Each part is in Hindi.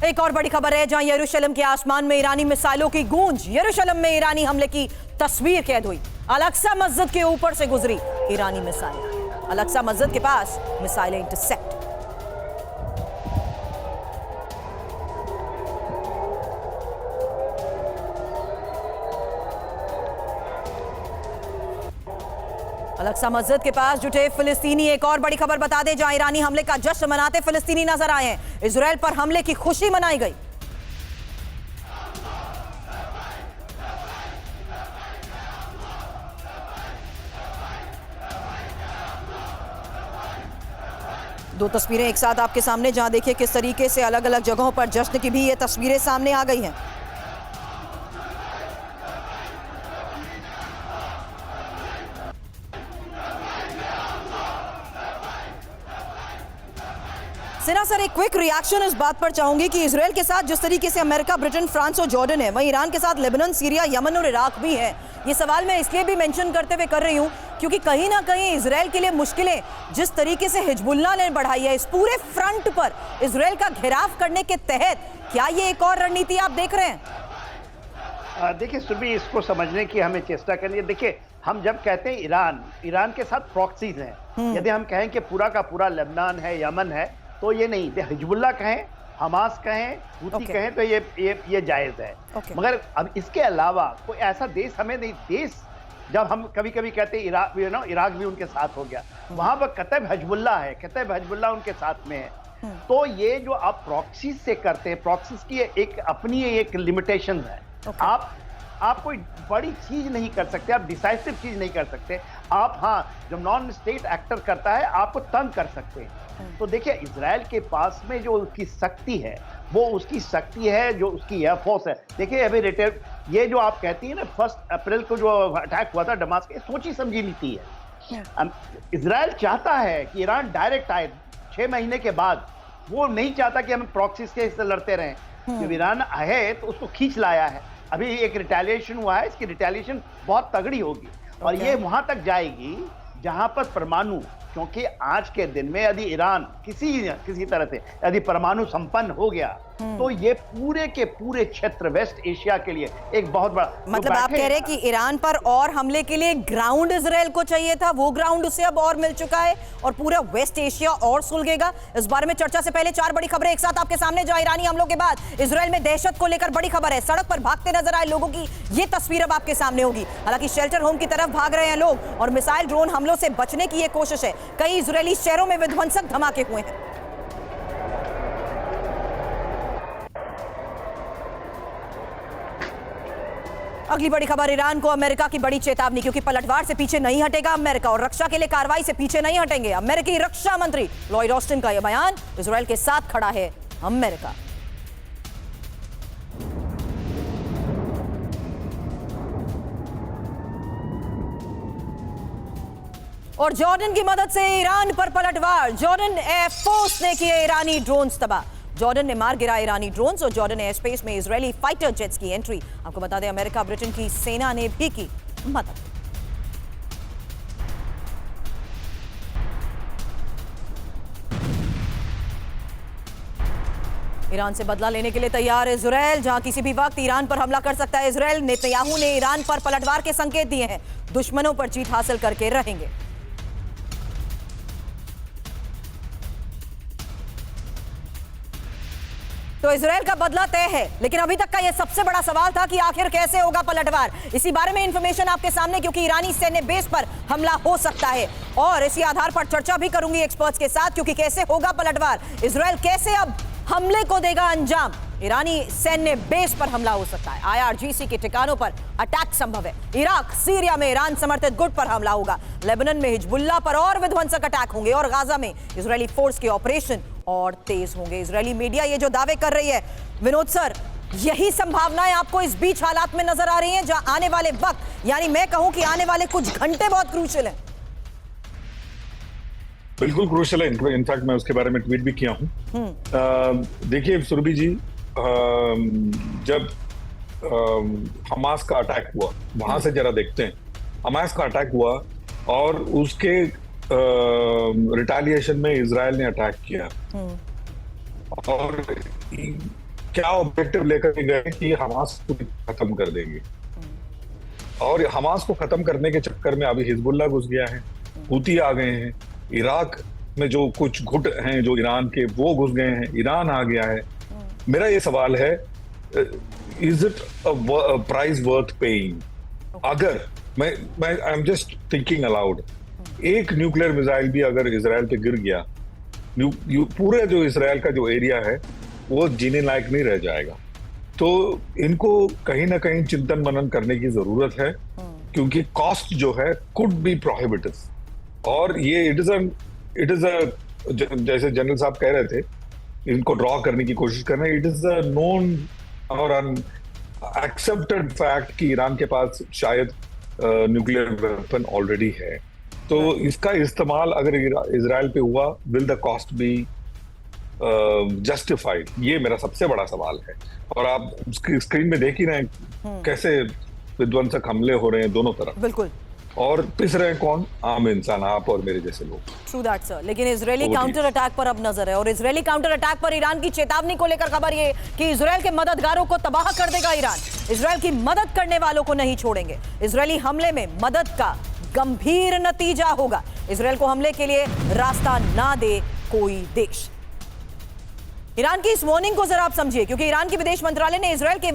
एक और बड़ी खबर है जहां यरूशलेम के आसमान में ईरानी मिसाइलों की गूंज। यरूशलेम में ईरानी हमले की तस्वीर कैद हुई। अल-अक्सा मस्जिद के ऊपर से गुजरी ईरानी मिसाइल। अल-अक्सा मस्जिद के पास मिसाइलें इंटरसेप्ट। अल-अक्सा मस्जिद के पास जुटे फिलिस्तीनी। एक और बड़ी खबर बता दें जहां ईरानी हमले का जश्न मनाते फिलिस्तीनी नजर आए हैं। इजराइल पर हमले की खुशी मनाई गई। दो तस्वीरें एक साथ आपके सामने, जहां देखिए किस तरीके से अलग अलग जगहों पर जश्न की भी ये तस्वीरें सामने आ गई हैं। सिना सर, एक क्विक रिएक्शन इस बात पर चाहूंगी कि इजराइल के साथ जिस तरीके से अमेरिका, ब्रिटेन, फ्रांस और जॉर्डन है, वहीं ईरान के साथ लेबनान, सीरिया, यमन और इराक भी है। ये सवाल मैं इसलिए भी मेंशन करते हुए कर रही हूं क्योंकि कहीं ना कहीं इजराइल के लिए मुश्किलें जिस तरीके से हिजबुल्लाह ने बढ़ाई है, इस पूरे फ्रंट पर इजराइल का घेराव करने के तहत क्या ये एक और रणनीति आप देख रहे हैं? देखिए सुरभि, इसको समझने की हमें चेष्टा करनी है। देखिए, हम जब कहते हैं ईरान के साथ प्रॉक्सीज हैं, यदि हम कहें कि पूरा का पूरा लेबनान है, यमन है, तो ये नहीं। हिजबुल्लाह कहें, हमास कहें, हूती कहें, तो ये जायज है। मगर अब इसके अलावा कोई ऐसा देश हमें नहीं। देश जब हम कभी कभी कहते हैं इराक भी उनके साथ हो गया, वहां पर कतब हिजबुल्लाह है, कतब हिजबुल्लाह उनके साथ में है। तो ये जो आप प्रॉक्सीज से करते हैं, प्रॉक्सीज की एक अपनी एक लिमिटेशन है। आप कोई बड़ी चीज नहीं कर सकते, आप डिसाइसिव चीज नहीं कर सकते। आप जब नॉन स्टेट एक्टर करता है, आपको तंग कर सकते हैं। तो देखिए, इजराइल के पास में जो उसकी शक्ति है, वो उसकी शक्ति है जो उसकी एयरफोर्स है। देखिए, अभी ये जो आप कहती है ना, 1 अप्रैल को जो अटैक हुआ था दमास्कस, सोची समझी नीति है। इजराइल चाहता है कि ईरान डायरेक्ट आए 6 महीने के बाद। वो नहीं चाहता कि हम प्रॉक्सीज के से लड़ते रहें। जब ईरान आए तो उसको खींच लाया है। अभी एक रिटेलिएशन हुआ है, इसकी रिटेलिएशन बहुत तगड़ी होगी और ये वहां तक जाएगी जहां पर परमाणु, क्योंकि आज के दिन में यदि ईरान किसी तरह से यदि परमाणु संपन्न हो गया तो ये पूरे के पूरे क्षेत्र वेस्ट एशिया के लिए एक बहुत बड़ा, मतलब आप कह रहे हैं कि ईरान पर और हमले के लिए ग्राउंड इजराइल को चाहिए था, वो ग्राउंड उसे अब और मिल चुका है और पूरा वेस्ट एशिया और सुलगेगा। इस बारे में चर्चा से पहले 4 बड़ी खबरें एक साथ आपके सामने, जहां ईरानी हमलों के बाद इजराइल में दहशत को लेकर बड़ी खबर है। सड़क पर भागते नजर आए लोगों की ये तस्वीर अब आपके सामने होगी। हालांकि शेल्टर होम की तरफ भाग रहे हैं लोग और मिसाइल ड्रोन हमलों से बचने की ये कोशिश है। कई इजरायली शहरों में विध्वंसक धमाके हुए हैं। अगली बड़ी खबर, ईरान को अमेरिका की बड़ी चेतावनी, क्योंकि पलटवार से पीछे नहीं हटेगा अमेरिका और रक्षा के लिए कार्रवाई से पीछे नहीं हटेंगे। अमेरिकी रक्षा मंत्री लॉयड ऑस्टिन का यह बयान, इजराइल के साथ खड़ा है अमेरिका। और जॉर्डन की मदद से ईरान पर पलटवार, जॉर्डन एयरफोर्स ने किए ईरानी ड्रोन्स तबाह। जॉर्डन ने मार गिरा ईरानी ड्रोन्स और जॉर्डन एयर स्पेस में इजरायली फाइटर जेट्स की एंट्री। आपको बता दें, अमेरिका, ब्रिटेन की सेना ने भी की मदद। ईरान से बदला लेने के लिए तैयार इजराइल, जहां किसी भी वक्त ईरान पर हमला कर सकता है इजराइल। नेतन्याहू ने ईरान पर पलटवार के संकेत दिए हैं, दुश्मनों पर जीत हासिल करके रहेंगे। तो इजराइल का बदला तय है, लेकिन अभी तक का यह सबसे बड़ा सवाल था कि आखिर कैसे होगा पलटवार। इसी बारे में इंफॉर्मेशन आपके सामने, क्योंकि ईरानी सैन्य बेस पर हमला हो सकता है और इसी आधार पर चर्चा भी करूंगी एक्सपर्ट्स के साथ, क्योंकि कैसे होगा पलटवार, इजराइल कैसे अब हमले को देगा अंजाम। ईरानी सैन्य बेस पर हमला हो सकता है, IRGC के ठिकानों पर अटैक संभव है। इराक, सीरिया में ईरान समर्थित गुट पर हमला होगा। लेबनान में हिजबुल्लाह पर और विध्वंसक अटैक होंगे और गाजा में इजरायली फोर्स के ऑपरेशन और तेज होंगे। इजरायली मीडिया ये जो दावे कर रही है, विनोद सर, यही संभावनाएं आपको इस बीच हालात में नजर आ रही हैं, जहां आने वाले वक्त, यानी मैं कहूं कि आने वाले कुछ घंटे बहुत क्रूशियल हैं। बिल्कुल क्रूशियल है। इनफैक्ट मैं उसके बारे में ट्वीट भी किया हूं। देखिए सुरभि जी, जब हमास का अटैक हुआ, वहां से जरा देखते हैं। हमास का अटैक हुआ और उसके रिटेलिएशन में इजराइल ने अटैक किया और क्या ऑब्जेक्टिव लेकर के गए कि हमास को खत्म कर देंगे, और हमास को खत्म करने के चक्कर में अभी हिजबुल्लाह घुस गया है, हूती आ गए हैं, इराक में जो कुछ गुट हैं जो ईरान के वो घुस गए हैं, ईरान आ गया है। मेरा ये सवाल है, is it price worth paying? अगर मैं I am just thinking allowed, एक न्यूक्लियर मिसाइल भी अगर इजराइल पे गिर गया, पूरे जो इजराइल का जो एरिया है वो जीने लायक नहीं रह जाएगा। तो इनको कहीं ना कहीं चिंतन मनन करने की जरूरत है, क्योंकि कॉस्ट जो है कुड बी प्रोहिबिटिव। और ये इट इज अ जैसे जनरल साहब कह रहे थे, इनको ड्रॉ करने की कोशिश कर रहे हैं, इट इज अ नोन और एक्सेप्टेड फैक्ट कि ईरान के पास शायद न्यूक्लियर वेपन ऑलरेडी है। तो इसका इस्तेमाल अगर इजराइल पे हुआ, will the cost be justified? ये मेरा सबसे बड़ा सवाल है। और आप स्क्रीन में देख ही रहे हैं कैसे विध्वंसक हमले हो रहे हैं दोनों तरफ। बिल्कुल। और पिस रहे हैं कौन? आम इंसान, आप और मेरे जैसे लोग। True that sir. लेकिन इजरायली काउंटर अटैक पर अब नजर है, और इजरायली काउंटर अटैक पर ईरान की चेतावनी को लेकर खबर ये कि इजरायल के मददगारों को तबाह कर देगा ईरान। इजरायल की मदद करने वालों को नहीं छोड़ेंगे। इजरायली हमले में मदद का गंभीर नतीजा होगा। इजरायल को हमले के लिए रास्ता ना दे कोई देश। ईरान की इस वार्निंग को जरा आप समझिए, क्योंकि ईरान के विदेश मंत्रालय ने इजरायल के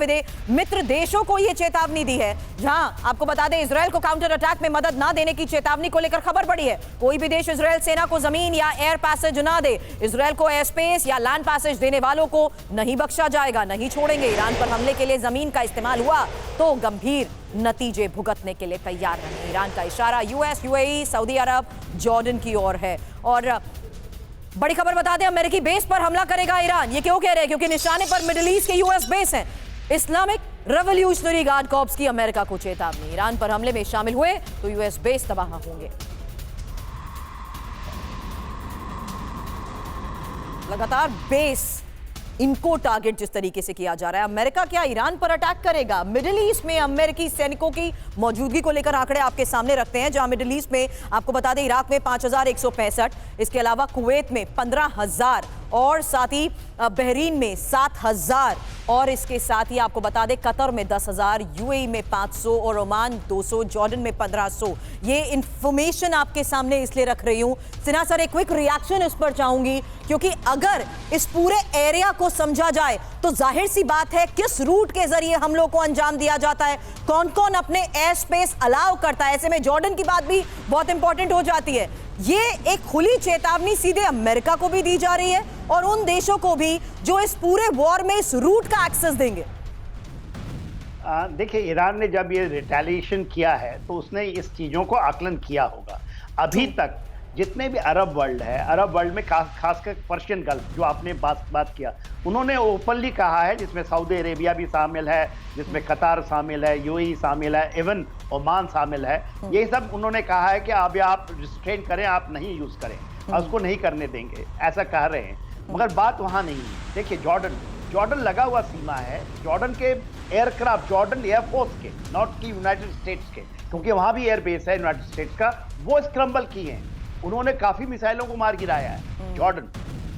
मित्र देशों को यह चेतावनी दी है। जहां आपको बता दें, इजरायल को काउंटर अटैक में मदद ना देने की चेतावनी को लेकर खबर पड़ी है। कोई भी देश इजरायल सेना को जमीन या एयर पैसेज ना दे, इजरायल को एयर स्पेस या लैंड पैसेज देने वालों को नहीं बख्शा जाएगा, नहीं छोड़ेंगे। ईरान पर हमले के लिए जमीन का इस्तेमाल हुआ तो गंभीर नतीजे भुगतने के लिए तैयार रहें। ईरान का इशारा यूएस, यूएई, सऊदी अरब, जॉर्डन की ओर है। और बड़ी खबर बता दें, अमेरिकी बेस पर हमला करेगा ईरान। ये क्यों कह रहे हैं? क्योंकि निशाने पर मिडिल ईस्ट के यूएस बेस हैं। इस्लामिक रेवोल्यूशनरी गार्ड कॉर्प्स की अमेरिका को चेतावनी, ईरान पर हमले में शामिल हुए तो यूएस बेस तबाह होंगे। लगातार बेस इनको टारगेट जिस तरीके से किया जा रहा है। अमेरिका क्या ईरान पर अटैक करेगा? मिडिल ईस्ट में अमेरिकी सैनिकों की मौजूदगी को लेकर आंकड़े आपके सामने रखते हैं। जहां मिडिल ईस्ट में आपको बता दें, इराक में 5165, इसके अलावा कुवैत में 15,000, और साथ ही बहरीन में 7,000, और इसके साथ ही आपको बता दें कतर में 10,000, यूएई में 500 और ओमान 200, जॉर्डन में 1500। ये इंफॉर्मेशन आपके सामने इसलिए रख रही हूं। सिन्हा सर, एक क्विक रिएक्शन इस पर चाहूंगी, क्योंकि अगर इस पूरे एरिया को समझा जाए तो जाहिर सी बात है किस रूट के जरिए हमलों को अंजाम दिया जाता है, कौन कौन अपने एयर स्पेस अलाउ करता है। ऐसे में जॉर्डन की बात भी बहुत इंपॉर्टेंट हो जाती है। ये एक खुली चेतावनी सीधे अमेरिका को भी दी जा रही है और उन देशों को भी जो इस पूरे वॉर में इस रूट का एक्सेस देंगे। देखिए, ईरान ने जब ये रिटेलिएशन किया है तो उसने इस चीज़ों को आकलन किया होगा। अभी तक जितने भी अरब वर्ल्ड है, अरब वर्ल्ड में खासकर पर्शियन गल्फ जो आपने बात किया, उन्होंने ओपनली कहा है, जिसमें सऊदी अरेबिया भी शामिल है, जिसमें कतार शामिल है, यूएई शामिल है, इवन ओमान शामिल है। ये सब उन्होंने कहा है कि अब आप रिस्ट्रेन करें, आप नहीं यूज़ करें, उसको नहीं करने देंगे, ऐसा कह रहे हैं। मगर बात वहाँ नहीं है। देखिए, जॉर्डन लगा हुआ सीमा है। जॉर्डन के एयरक्राफ्ट, जॉर्डन एयरफोर्स के, नॉट की यूनाइटेड स्टेट्स के, क्योंकि वहाँ भी एयरबेस है यूनाइटेड स्टेट्स का, वो स्क्रम्बल किए हैं। उन्होंने काफी मिसाइलों को मार गिराया है जॉर्डन।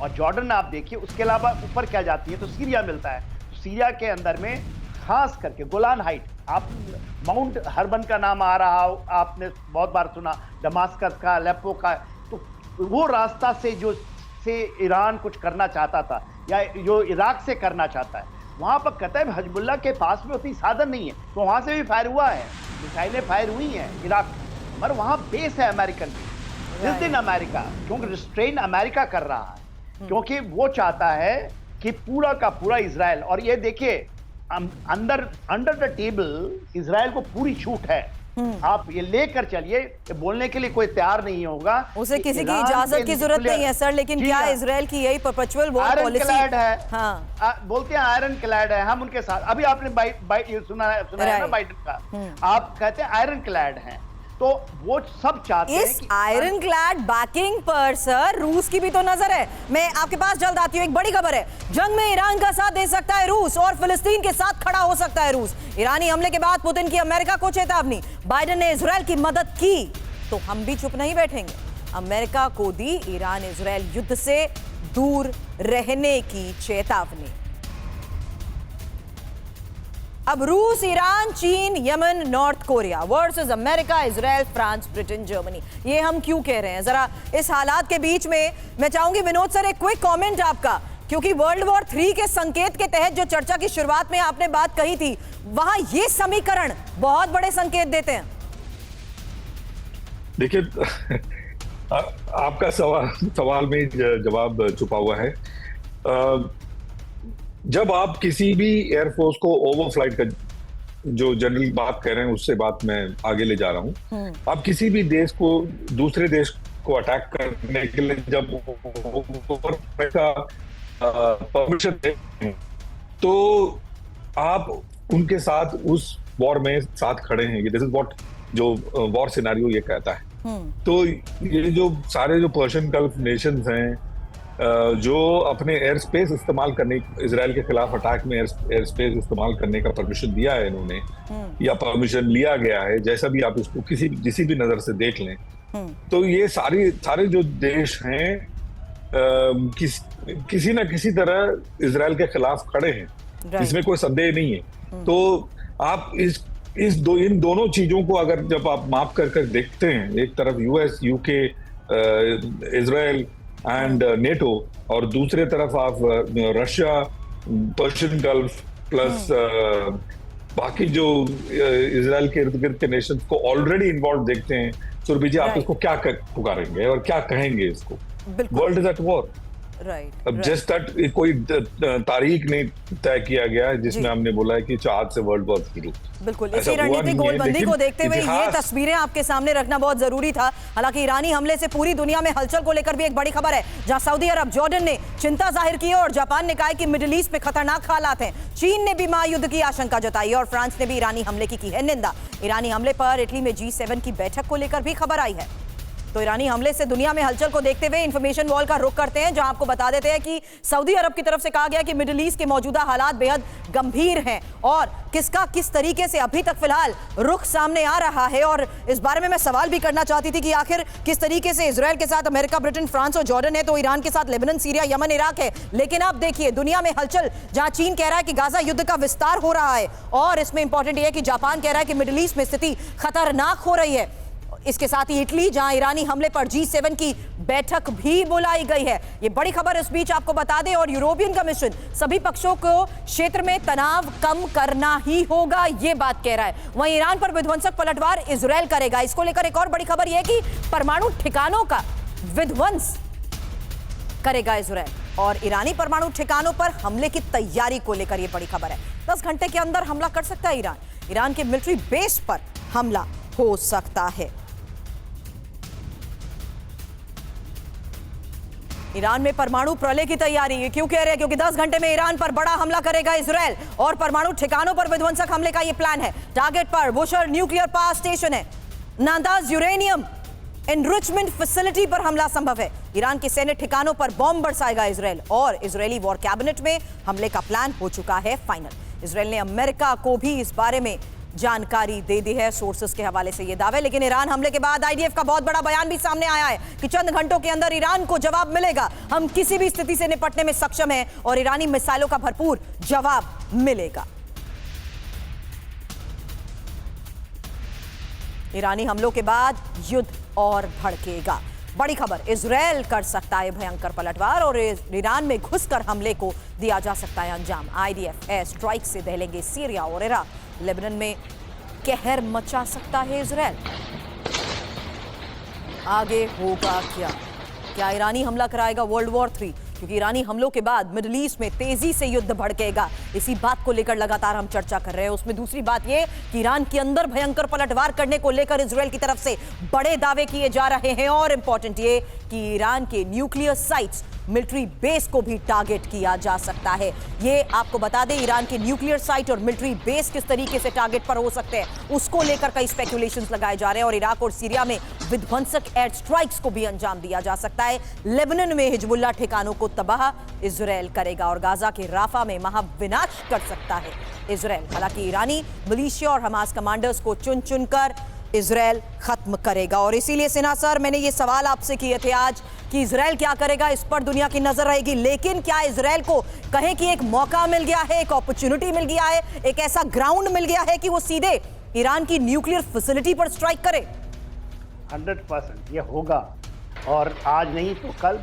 और जॉर्डन आप देखिए, उसके अलावा ऊपर क्या जाती है तो सीरिया मिलता है। तो सीरिया के अंदर में खास करके गोलान हाइट, आप माउंट हर्बन का नाम आ रहा हो, आपने बहुत बार सुना, दमास्कस का, अलेप्पो का। तो वो रास्ता से ईरान कुछ करना चाहता था, या जो इराक से करना चाहता है, वहां पर कतई हिजबुल्लाह के पास में उतनी साधन नहीं है, तो वहां से भी फायर हुआ है, मिसाइलें फायर हुई हैं इराक, पर वहां बेस है अमेरिकन। जिस दिन अमेरिका, क्योंकि रिस्ट्रेन अमेरिका कर रहा है, क्योंकि वो चाहता है कि पूरा का पूरा इजराइल, और ये देखिए अंडर द टेबल इजराइल को पूरी छूट है, आप ये लेकर चलिए, बोलने के लिए कोई तैयार नहीं होगा, उसे किसी की इजाजत की जरूरत नहीं है सर। लेकिन क्या इजराइल की यही परपेचुअल वॉर पॉलिसी है? हाँ, बोलते हैं आयरन क्लैड है, हम उनके साथ। अभी आपने सुना है ना बाइडेन का, आप कहते हैं आयरन क्लैड है, तो वो सब चाहते हैं इस आयरन क्लैड बैकिंग पर सर रूस की भी तो नजर है। मैं आपके पास जल्द आती हूँ। एक बड़ी खबर है, जंग में ईरान का साथ दे सकता है रूस और फिलिस्तीन के साथ खड़ा हो सकता है रूस। ईरानी हमले के बाद पुतिन की अमेरिका को चेतावनी, बाइडेन ने इजरायल की मदद की तो हम भी चुप नहीं बैठेंगे। अमेरिका को दी ईरान इजरायल युद्ध से दूर रहने की चेतावनी। अब रूस, ईरान, चीन, Yemen, north Korea versus America, Israel, France, Britain, Germany. ये हम क्यों कह रहे हैं? जरा इस हालात के बीच में मैं चाहूंगी विनोद सर एक क्विक कमेंट आपका, क्योंकि वर्ल्ड वॉर 3 के संकेत के तहत जो चर्चा की शुरुआत में आपने बात कही थी, वहां ये समीकरण बहुत बड़े संकेत देते हैं। देखिए आपका सवाल में जवाब छुपा हुआ है। जब आप किसी भी एयरफोर्स को ओवरफ्लाइट का जो जनरल बात कर रहे हैं उससे बात मैं आगे ले जा रहा हूं। आप किसी भी देश को दूसरे देश को अटैक करने के लिए जब का परमिशन दें तो आप उनके साथ उस वॉर में साथ खड़े हैं। दिस इज व्हाट जो वॉर सिनेरियो ये कहता है। तो ये जो सारे जो पर्शियन गल्फ नेशंस हैं जो अपने एयर स्पेस इस्तेमाल करने, इजराइल के खिलाफ अटैक में एयर स्पेस इस्तेमाल करने का परमिशन दिया है इन्होंने, या परमिशन लिया गया है, जैसा भी आप इसको किसी भी नजर से देख लें, तो ये सारे जो देश हैं किसी ना किसी तरह इजराइल के खिलाफ खड़े हैं। इसमें कोई संदेह नहीं है। तो आप इन दोनों चीजों को अगर जब आप माप कर देखते हैं, एक तरफ US, UK, Israel and NATO, और दूसरे तरफ आप रशिया, पर्शियन गल्फ प्लस बाकी जो इजराइल के इर्द गिर्द के नेशंस को ऑलरेडी इन्वॉल्व देखते हैं, सुरभि जी आप इसको क्या पुकारेंगे और क्या कहेंगे इसको? World is at war. Right. अब जस्ट दैट कोई तारीख नहीं तय किया गया है जिसमें हमने बोला है कि आज से वर्ल्ड वॉर शुरू। बिल्कुल, इसी रणनीतिक गोलबंदी को देखते हुए ये तस्वीरें आपके सामने रखना बहुत जरूरी था। हालांकि ईरानी हमले से पूरी दुनिया में हलचल को लेकर भी एक बड़ी खबर है, जहां सऊदी अरब, जॉर्डन ने चिंता जाहिर की और जापान ने कहा कि मिडिल ईस्ट में खतरनाक हालात हैं। चीन ने भी महायुद्ध की आशंका जताई और फ्रांस ने भी ईरानी हमले की है निंदा। ईरानी हमले पर इटली में G7 की बैठक को लेकर भी खबर आई है। तो ईरानी हमले से दुनिया में हलचल को देखते हुए इंफॉर्मेशन वॉल का रुख करते हैं, जहां आपको बता देते हैं कि सऊदी अरब की तरफ से कहा गया कि मिडिल ईस्ट के मौजूदा हालात बेहद गंभीर हैं और किस तरीके से अभी तक फिलहाल रुख सामने आ रहा है। और इस बारे में मैं सवाल भी करना चाहती थी कि आखिर किस तरीके से इजराइल के साथ अमेरिका, ब्रिटेन, फ्रांस और जॉर्डन है, तो ईरान के साथ लेबनान, सीरिया, यमन, इराक है। लेकिन अब देखिए दुनिया में हलचल, जहां चीन कह रहा है कि गाजा युद्ध का विस्तार हो रहा है, और इसमें इंपॉर्टेंट यह है कि जापान कह रहा है कि मिडिल ईस्ट में स्थिति खतरनाक हो रही है। इसके साथ ही इटली, जहां ईरानी हमले पर G7 की बैठक भी बुलाई गई है। ये बड़ी खबर इस बीच आपको बता दें। और यूरोपियन कमीशन सभी पक्षों को क्षेत्र में तनाव कम करना ही होगा, ये बात कह रहा है। वहीं ईरान पर विध्वंसक पलटवार इजराइल करेगा। इसको लेकर एक और बड़ी खबर यह कि परमाणु ठिकानों का विध्वंस करेगा इजराइल, और ईरानी परमाणु ठिकानों पर हमले की तैयारी को लेकर यह बड़ी खबर है। 10 घंटे के अंदर हमला कर सकता है ईरान। ईरान के मिलिट्री बेस पर हमला हो सकता है। ईरान में परमाणु प्रलय की तैयारी, ये क्यों कह रहे हैं? क्योंकि 10 घंटे में ईरान पर बड़ा हमला करेगा इजराइल, और परमाणु ठिकानों पर विध्वंसक हमले का ये प्लान है। टारगेट पर बुशर न्यूक्लियर पावर स्टेशन है, नांदाज यूरेनियम एनरिचमेंट फैसिलिटी पर हमला संभव है। ईरान के सैन्य ठिकानों पर बॉम्ब बरसाएगा इजराइल, और इजरायली वॉर कैबिनेट में हमले का प्लान हो चुका है फाइनल। इजराइल ने अमेरिका को भी इस बारे में जानकारी दे दी है, सोर्सेस के हवाले से ये दावे। लेकिन ईरान हमले के बाद IDF का बहुत बड़ा बयान भी सामने आया है कि चंद घंटों के अंदर ईरान को जवाब मिलेगा, हम किसी भी स्थिति से निपटने में सक्षम हैं, और ईरानी मिसाइलों का भरपूर जवाब मिलेगा। ईरानी हमलों के बाद युद्ध और भड़केगा। बड़ी खबर, इजराइल कर सकता है भयंकर पलटवार और ईरान में घुसकर हमले को दिया जा सकता है अंजाम। IDF एयर स्ट्राइक से दहलेंगे सीरिया और इराक। लेबनान में कहर मचा सकता है इजराइल। आगे होगा क्या ईरानी हमला कराएगा वर्ल्ड वॉर 3? क्योंकि ईरानी हमलों के बाद मिडिल ईस्ट में तेजी से युद्ध भड़केगा। इसी बात को लेकर लगातार हम चर्चा कर रहे हैं। उसमें दूसरी बात यह कि ईरान के अंदर भयंकर पलटवार करने को लेकर इजराइल की तरफ से बड़े दावे किए जा रहे हैं, और इंपॉर्टेंट ये कि ईरान के न्यूक्लियर साइट्स, मिलिट्री बेस को भी टारगेट किया जा सकता है। ये आपको बता दें, ईरान के न्यूक्लियर साइट और मिलिट्री बेस किस तरीके से टारगेट पर हो सकते हैं, उसको लेकर कई स्पेकुलेशंस लगाए जा रहे हैं। और इराक और सीरिया में विध्वंसक एयर स्ट्राइक्स को भी अंजाम दिया जा सकता है। लेबनान में हिजबुल्लाह ठिकानों को तबाह इजराइल करेगा, और गाजा के राफा में महाविनाश कर सकता है इजराइल। हालांकि ईरानी मिलिशिया और हमास कमांडर्स को चुन चुनकर इजराइल खत्म करेगा। और इसीलिए सिन्हा सर, मैंने ये सवाल आपसे किए थे आज कि इजराइल क्या करेगा, इस पर दुनिया की नजर रहेगी। लेकिन क्या इजराइल को कहें कि एक मौका मिल गया है, एक अपॉर्चुनिटी मिल गया है, एक ऐसा ग्राउंड मिल गया है कि वो सीधे ईरान की न्यूक्लियर फैसिलिटी पर स्ट्राइक करे? 100% ये होगा, और आज नहीं तो कल।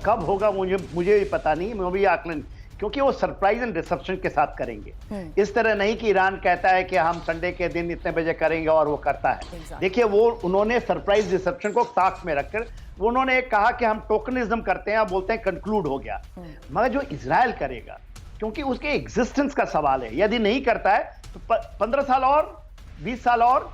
कब होगा मुझे भी पता नहीं, मैं भी आकलन, क्योंकि वो सरप्राइज एंड रिसेप्शन के साथ करेंगे। इस तरह नहीं कि ईरान कहता है कि हम संडे के दिन इतने बजे करेंगे और वो करता है। देखिए, वो उन्होंने सरप्राइज रिसेप्शन को ताक में रखकर उन्होंने कहा कि हम टोकनिज्म करते हैं, बोलते हैं कंक्लूड हो गया। मगर जो इजराइल करेगा, क्योंकि उसके एग्जिस्टेंस का सवाल है, यदि नहीं करता है तो 15 साल और 20 साल और,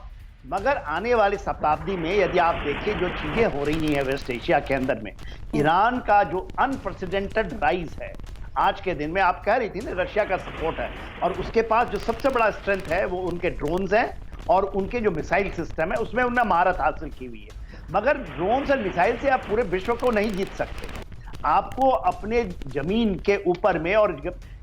मगर आने वाली शताब्दी में यदि आप देखिए जो चीजें हो रही हैं वेस्ट एशिया के अंदर में, ईरान का जो अनप्रेसिडेंटेड राइज है आज के दिन में, आप कह रही थी ना रशिया का सपोर्ट है, और उसके पास जो सबसे बड़ा स्ट्रेंथ है वो उनके ड्रोन्स हैं और उनके जो मिसाइल सिस्टम है, उसमें उन्होंने महारत हासिल की हुई है। मगर ड्रोन्स और मिसाइल से आप पूरे विश्व को नहीं जीत सकते। आपको अपने जमीन के ऊपर में, और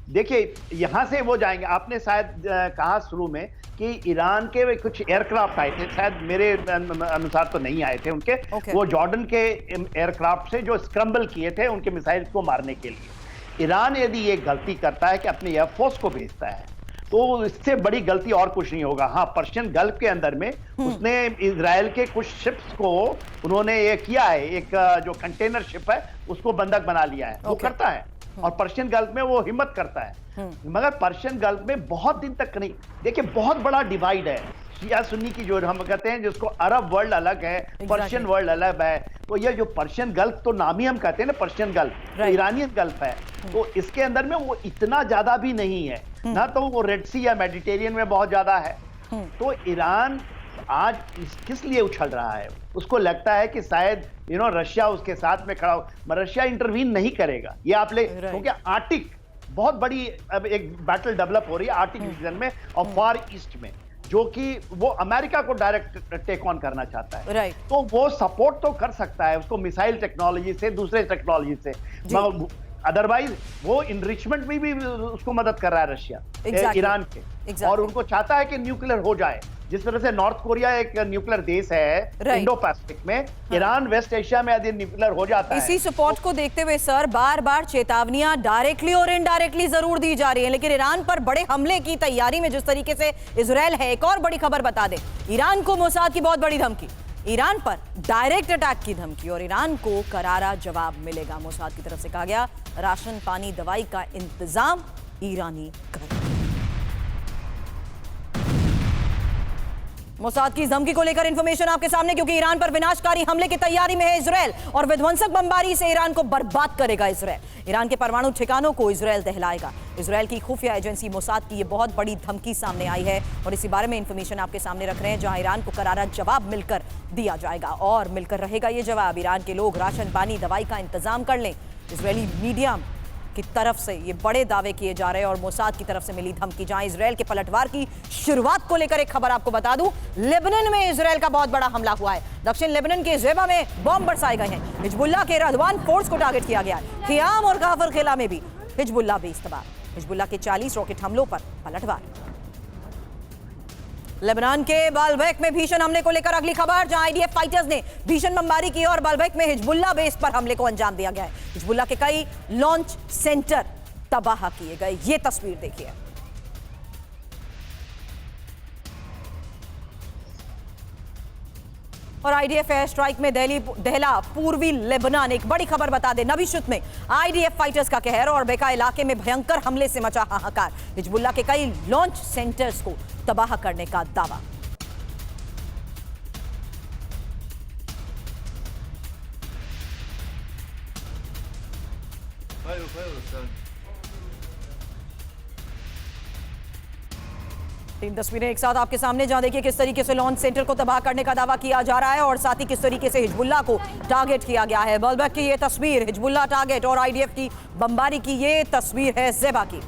देखिए यहां से वो जाएंगे। आपने शायद कहा शुरू में कि ईरान के कुछ एयरक्राफ्ट आए थे, शायद मेरे अनुसार तो नहीं आए थे उनके, वो जॉर्डन के एयरक्राफ्ट से जो स्क्रम्बल किए थे उनके मिसाइल को मारने के लिए। ईरान यदि ये गलती करता है कि अपनी एयरफोर्स को भेजता है, तो इससे बड़ी गलती और कुछ नहीं होगा। हाँ, पर्शियन गल्फ के अंदर में उसने इजराइल के कुछ शिप्स को उन्होंने ये किया है, एक जो कंटेनर शिप है उसको बंधक बना लिया है, वो करता है। और पर्शियन गल्फ में वो हिम्मत करता है। मगर पर्शियन गल्फ में बहुत दिन तक नहीं। देखिए, बहुत बड़ा डिवाइड है शिया सुन्नी की, जो हम कहते हैं, जिसको अरब वर्ल्ड अलग है, पर्शियन वर्ल्ड अलग है। तो ये जो पर्शियन गल्फ, तो नाम ही हम कहते हैं ना पर्शियन गल्फ, तो ईरानियन गल्फ है। तो इसके अंदर में वो इतना ज्यादा भी नहीं है ना, तो वो रेड सी या मेडिटेरियन में बहुत ज्यादा है। तो ईरान आज किस लिए उछल रहा है? उसको लगता है कि शायद रशिया उसके साथ में खड़ा हो, मगर रशिया इंटरवीन नहीं करेगा। ये आप ले, क्योंकि आर्टिक बहुत बड़ी अब एक बैटल डेवलप हो रही है आर्टिक रीजन में और फार ईस्ट में, जो कि वो अमेरिका को डायरेक्ट टेक ऑन करना चाहता है। तो वो सपोर्ट तो कर सकता है उसको मिसाइल टेक्नोलॉजी से, दूसरे टेक्नोलॉजी से, अदरवाइज वो इनरिचमेंट में भी उसको मदद कर रहा है रशिया ईरान के। और उनको चाहता है कि न्यूक्लियर हो जाए, जिस तरह से नॉर्थ कोरिया एक न्यूक्लियर देश है इंडो पैसिफिक में, ईरान वेस्ट एशिया में यदि न्यूक्लियर हो जाता है। इसी सपोर्ट को देखते हुए सर, बार बार चेतावनियां डायरेक्टली और इनडायरेक्टली जरूर दी जा रही हैं, लेकिन ईरान पर बड़े हमले की तैयारी में जिस तरीके से इजराइल है। एक और बड़ी खबर बता दें, ईरान को मोसाद की बहुत बड़ी धमकी, ईरान पर डायरेक्ट अटैक की धमकी, और ईरान को करारा जवाब मिलेगा। मोसाद की तरफ से कहा गया, राशन पानी दवाई का इंतजाम ईरानी करें। मोसाद की धमकी को लेकर इंफॉर्मेशन आपके सामने, क्योंकि ईरान पर विनाशकारी हमले की तैयारी में है इजराइल, और विध्वंसक बमबारी से ईरान को बर्बाद करेगा इजराइल। ईरान के परमाणु ठिकानों को इजराइल दहलाएगा। इजराइल की खुफिया एजेंसी मोसाद की ये बहुत बड़ी धमकी सामने आई है, और इसी बारे में इंफॉर्मेशन आपके सामने रख रहे हैं, जहां ईरान को करारा जवाब मिलकर दिया जाएगा। और मिलकर रहेगा ये जवाब, ईरान के लोग राशन पानी दवाई का इंतजाम कर लें। इजरायली मीडिया की तरफ से ये बड़े दावे किए जा रहे हैं, और मोसाद की तरफ से मिली धमकी। जहां इजराइल के पलटवार की शुरुआत को लेकर एक खबर आपको बता दूं, लेबनान में इजराइल का बहुत बड़ा हमला हुआ है। दक्षिण लेबनान के ज़ेबा में बॉम्ब बरसाए गए हैं। हिजबुल्लाह के रदवान फोर्स को टारगेट किया गया है। खियाम और गाफर खिला में भी हिजबुल्लाह बेस तबाह। हिजबुल्लाह के 40 रॉकेट हमलों पर पलटवार। लेबनान के बालबेक में भीषण हमले को लेकर अगली खबर, जहां आईडीएफ फाइटर्स ने भीषण बमबारी की और बालबेक में हिजबुल्लाह बेस पर हमले को अंजाम दिया गया है। हिजबुल्लाह के कई लॉन्च सेंटर तबाह किए गए। ये तस्वीर देखिए। और आईडीएफ एयर स्ट्राइक में दहला पूर्वी लेबनान। एक बड़ी खबर बता दें, नबीशुत में आईडीएफ फाइटर्स का कहर और बेका इलाके में भयंकर हमले से मचा हाहाकार। हिजबुल्लाह के कई लॉन्च सेंटर्स को तबाह करने का दावा। तीन तस्वीरें एक साथ आपके सामने, जहां देखिए किस तरीके से लॉन्च सेंटर को तबाह करने का दावा किया जा रहा है, और साथ ही किस तरीके से हिजबुल्लाह को टारगेट किया गया है। बालबेक की ये तस्वीर, हिजबुल्लाह टारगेट और आईडीएफ की बमबारी की ये तस्वीर है ज़ेबा की।